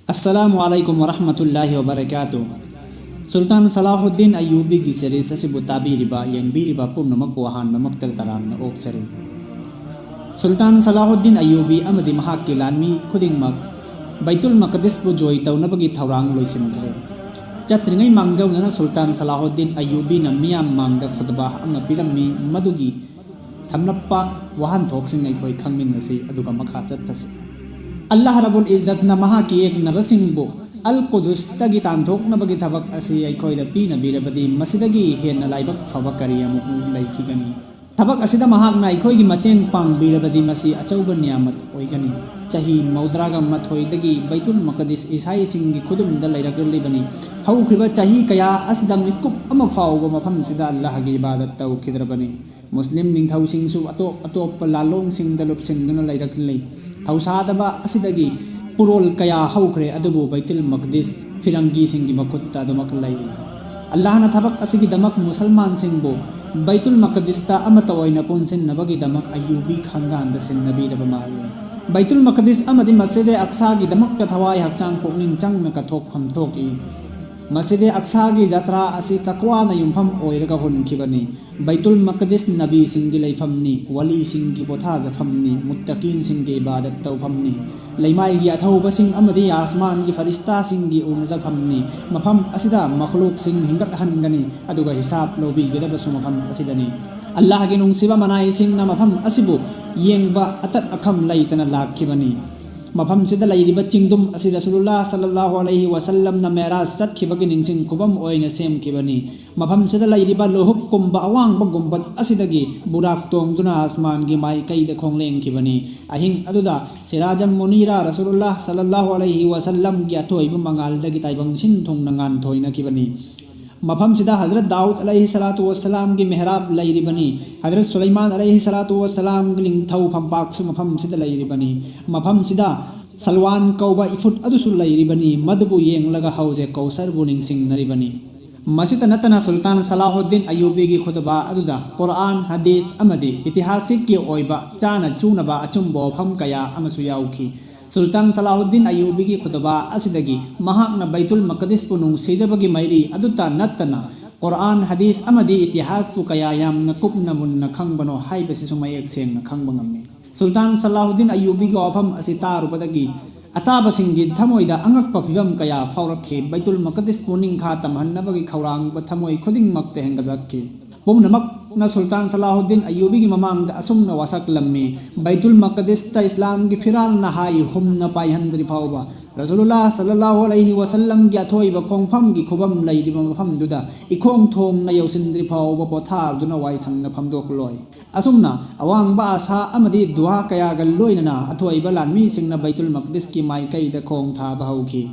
अस्सलामुअलैकुम वरहमतुल्लाहि वबरकातुह। सुल्तान सलाहुद्दीन अय्यूबी की सीरीज असिबु ताबीरिबा येंबीरिबा पुनमक अहानबमक्तल तरामना ओक्चरी। सुल्तान सलाहुद्दीन अय्यूबी अमदी महाक्की लानमी खुदिंगमक बैतुल मकदिसबु जोय तौनबगी थौरांग लोइसिनखरे। चत्रिङै मांगजौनना सुल्तान सलाहुद्दीन अय्यूबी न मियाम मांगदा खुतबा अमा पिरम्मी मदुगी समनप्पा वहानथोकसिंग अैखोय खंगमिन्नसि अदुगा मखा चत्तसि। अल्लाह रब्बुल इज्जत न महा की एक नबसिंगबु अल कुदुस तगी तांथोकनबगी थबक असि अैखोयदा पीनबीरबदी मसिदगी हेन्ना लाइबक फबक करी अमुक लैखिगनी। थबक असिदा महाकना अैखोयगी मतेंग पांगबीरबदी मसि अचौब नियामत ओइगनी। चही मौद्रागा मथोयदगी बैतुल मकदिस इसाईसिंगी खुदुमदा लैरगलिबनी। हौख्रिबा चही कया असिदा मिकुप अमा फाउबा मफमसिदा अल्लाहगी इबादत तौखिद्रबनी। मुस्लिम निंगथौसिंगसु अतोप अतोप लालोंसिंगदा लुपसिंगदुना लैरगलि। थौसादबा असिदगी पुरोल कया हौख्रे अदुबु बैतुल मकदिस फिरंगी सिंगी मखुत्ता दुमक लैरी। अल्लाहना थबक असिगी दमक मुसलमान सिंगबु बैतुल मकदिसता अमत ओइना पुनसिन्नबगी दमक अय्यूबी खानदानदा सिन्नबीरबा माले। बैतुल मकदिस अमदी मस्जिद अक्सा की दमक थवाई हक्चांग पोकनिंग चंगना कथोकफम थोकी। मस्जिद अक्सा की जत्रा असी तकवाना युमफम ओइरगा हुनखिबनी। बैतुल मकदिस नबी सिंगी लैफमनी, वली सिंगी पोथाजफमनी, मुत्तकीन सिंगी इबादत तौफमनी। लैमाईगी अथौबसिंग अमदी आसमान की फरिश्ता सिंगी उनजफमनी। मफम असिदा मखलूक सिंग हिंगत हनगनी अदुगा हिसाब लौबीगदबसु मफम असिदनी। अल्लाह की नुंगसिबा मनाई सिंगना मफम असिबु येंगबा अतत अखम लैतना लाखिबनी। मफम सिदा लैरिबा चिंगदुम असि रसूलुल्लाह सल्लल्लाहु अलैहि वसल्लम न मेराज चतखिबगी निंगसिंग खुबम ओइना सेमखिबनी। मफम सिदा लैरिबा लोहुब कुंबा अवांगबा गुंबत असिदगी बुराक तोंगदुना आसमान की माइकैदा खोंगलेंखिबनी। अहिंग अदुदा सिराजम मुनीरा रसूलुल्लाह सल्लल्लाहु अलैहि वसल्लम की अथोइबा मंगालदगी ताइबंग सिनथोंगना nganथोइनखिबनी। मफम सिदा हजरत दाऊद अलैहि सलातु वस्सलाम की मेहराब लैरिबनी। हजरत सुलैमान अलैहि सलातु वस्सलाम की लिंगथौ फंपाकसु मफम सिदा लैरिबनी। मफम सिदा सलवान कौबा इफुट अदुसु लैरिबनी। मदबु येंगलगा हौजे कौसरबु निंगसिंगनरिबनी। मसिद नतना सुल्तान सलाहुद्दीन अय्यूबी की खुतबा अदुदा कुरान हदीस अमदी इतिहासिक की ओइबा चाना चूनबा अचुंबो फम कया अमसु याउखी। सुल्तान सलाहुद्दीन अय्यूबी की खुतबा असिदगी महाकना बैतुल मकदिसपु नुंगसिजबगी मैरी अदुता नत्तना कुरान हदीस अमदी इतिहासपु कया यामना कुपना मुन्ना खंगबनो हाइबसिसु मयेक सेंगना खंगबा ngami। सुल्तान सलाहुद्दीन अय्यूबी की वाफम असि तारुबदगी अताबसिंगी थमोइदा अंगक्पा फिबम कया फाउरखे बैतुल मकदिसपु निंखा तमहन्नबगी खौरांगबा थमोइ खुदिंगमक्ते हेंगदक्की। पुमनमकना सुल्तान सलाहुद्दीन अय्यूबी की ममांगदा असुमना वासकलम्मी। बैतुल मकदिसता इस्लाम की फिराल नहाई हुमना पाइहंद्रि फाउबा रसूलुल्लाह सल्लल्लाहु अलैहि वसल्लम की अथोइबा खोंगफम की खुबम लैरिबा मफमदुदा इखोंग थोंगना यौसिंद्रि फाउबा पोथाबदुना वाइसंगना फमदोखलोय। असुमना अवांगबा आशा अमदी दुआ कयागा लोइनना अथोइबा लानमीसिंगना बैतुल मकदिस की माइकैदा खोंग थाबा हौखी।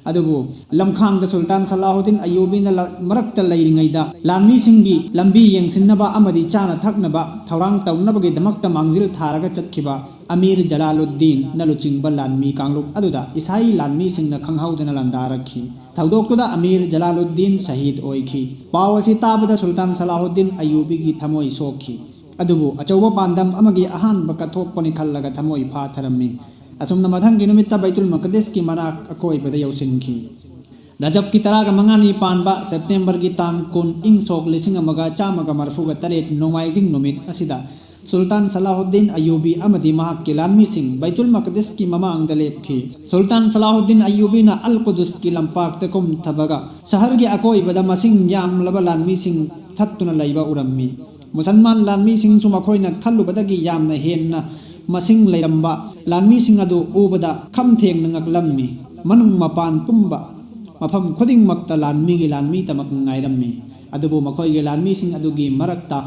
अदुबु लमखांगदा सुल्तान सलाहुद्दीन अय्यूबीना मरक्ता लैरिङैदा लानमीसिंगी लंबी येंगसिन्नबा अमदी चाना थक्नबा थौरांग तौनबगी दमक्ता मांगजिल थारगा चतखिबा अमीर जलालुद्दीन नलुचिंगबा लानमी कांगलुक अदुदा इसाई लानमीसिंगना खंगहौदना लंदारखी। थौदोकतुदा अमीर जलालुद्दीन शहीद ओइखी। पाव असि ताबदा सुल्तान सलाहुद्दीन अय्यूबी की थमोइ सोखी। अदुबु अचौबा पांदम अमगी अहानबा कथोकपनि खल्लगा थमोइ फाथरम्मी। असुमना मथंगी नुमित्ता बैतुल मकदिस की मनाक अकोइबदा यौसिनखी। रजब की तरागा मंगानी पानबा सेप्टेम्बर की तांग कुन इंग सोक लिसिंग अमगा चामगा मरफुगा तरेट नोंमाइजिंग नुमित असिदा सुल्तान सलाहुद्दीन अय्यूबी अमदी महाक्की लानमीसिंग बैतुल मकदिस की ममांगदा लेपखी। सुल्तान सलाहुद्दीन अय्यूबीना अल कुदुस की लंपाकता कुमथबगा शहर की अकोइबदा मसिंग यामलबा लानमीसिंग थत्तुना लैबा उरम्मी। मुसलमान लानमीसिंगसु मखोइना खल्लुबदगी यामना हेन्ना मसिंग लैरंबा लानमीसिंग अदु उबदा खम थेंगना ngaklammi। मनुंग मपान पुंबा मफम खुदिंगमक्ता लानमीगी लानमी तमक ngairami। अदुबु मखोइगे लानमीसिंग अदुगी मरक्ता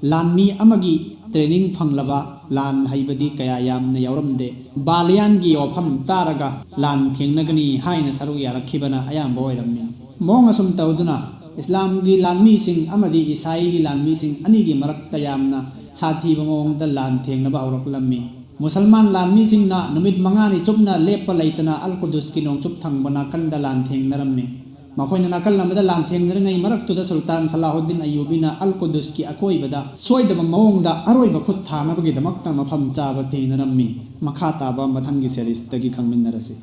लानमी अमगी ट्रेनिंग फंगलबा लान हाइबदी कया यामना यावरमदे। बालियान की वाफम तारगा लान थेंगनगनी हाइना सरुग यारखिबना अयाम्बा ओइरम्मी। मोंग असुम तौदुना इस्लाम की लानमीसिंग अमदी ईसाई की लानमीसिंग अनिगी मरक्ता यामना साथीबा मओंगदा लान थेंगनबा हौरक्लम्मी। मुसलमान लानमीसिंगना नुमित मंगानी चुपना लेप्पा लैतना अल कुदुस की नोंगचुप थंगबा नाकंदा लान थेंगनरम्मी। मखोइना नाकल अमदा लान थेंगनरङै मरक्तुदा सुल्तान सलाहुद्दीन अय्यूबीना अल कुदुस की अकोइबदा सोइदबा मओंगदा अरोइबा खुद थानबगीदमक्ता मफम चाबा थेंगनरम्मी। मखा ताबा मथंगी सीरीजदगी खंगमिन्नरसि।